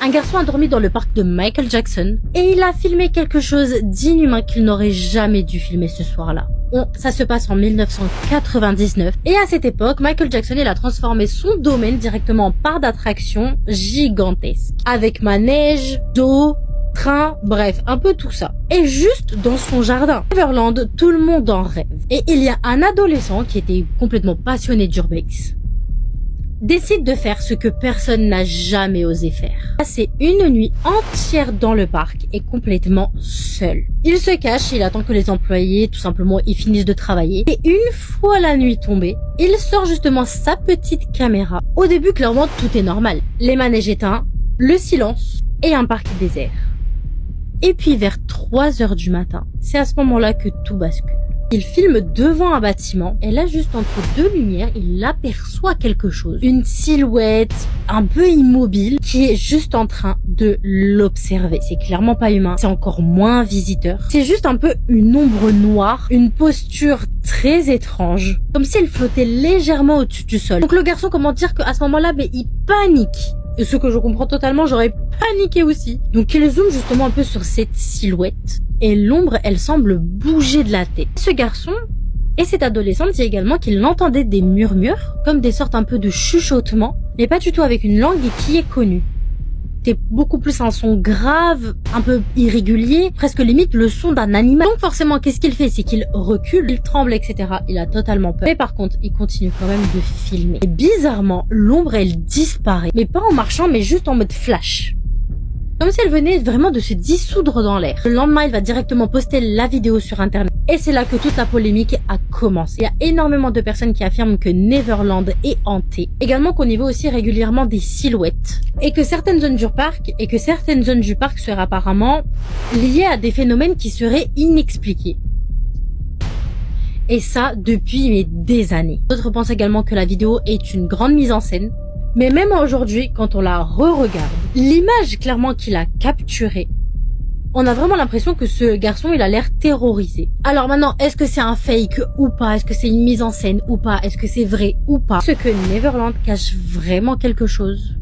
Un garçon a dormi dans le parc de Michael Jackson et il a filmé quelque chose d'inhumain qu'il n'aurait jamais dû filmer ce soir-là. Ça se passe en 1999 et à cette époque, Michael Jackson il a transformé son domaine directement en parc d'attractions gigantesque avec manège, d'eau, train, bref, un peu tout ça. Et juste dans son jardin, Neverland, tout le monde en rêve. Et il y a un adolescent qui était complètement passionné d'urbex, décide de faire ce que personne n'a jamais osé faire. Passer une nuit entière dans le parc et complètement seul. Il se cache, il attend que les employés, tout simplement, ils finissent de travailler. Et une fois la nuit tombée, il sort justement sa petite caméra. Au début, clairement, tout est normal. Les manèges éteints, le silence et un parc désert. Et puis vers 3 heures du matin, c'est à ce moment-là que tout bascule. Il filme devant un bâtiment et là, juste entre deux lumières, il aperçoit quelque chose. Une silhouette un peu immobile qui est juste en train de l'observer. C'est clairement pas humain, c'est encore moins visiteur. C'est juste un peu une ombre noire, une posture très étrange, comme si elle flottait légèrement au-dessus du sol. Donc le garçon, comment dire qu'à ce moment-là, il panique. Et ce que je comprends totalement, j'aurais paniqué aussi. Donc il zoome justement un peu sur cette silhouette. Et l'ombre, elle semble bouger de la tête. Ce garçon et cette adolescente dit également qu'il entendait des murmures, comme des sortes un peu de chuchotements, mais pas du tout avec une langue qui est connue. C'est beaucoup plus un son grave, un peu irrégulier, presque limite le son d'un animal. Donc forcément, qu'est-ce qu'il fait? C'est qu'il recule, il tremble, etc. Il a totalement peur. Mais par contre, il continue quand même de filmer. Et bizarrement, l'ombre, elle disparaît. Mais pas en marchant, mais juste en mode flash. Comme si elle venait vraiment de se dissoudre dans l'air. Le lendemain, il va directement poster la vidéo sur internet. Et c'est là que toute la polémique a commencé. Il y a énormément de personnes qui affirment que Neverland est hanté. Également qu'on y voit aussi régulièrement des silhouettes. Et que certaines zones du parc seraient apparemment liées à des phénomènes qui seraient inexpliqués. Et ça, depuis des années. D'autres pensent également que la vidéo est une grande mise en scène. Mais même aujourd'hui, quand on la re-regarde, l'image clairement qu'il a capturée, on a vraiment l'impression que ce garçon, il a l'air terrorisé. Alors maintenant, est-ce que c'est un fake ou pas? Est-ce que c'est une mise en scène ou pas? Est-ce que c'est vrai ou pas? Est-ce que Neverland cache vraiment quelque chose?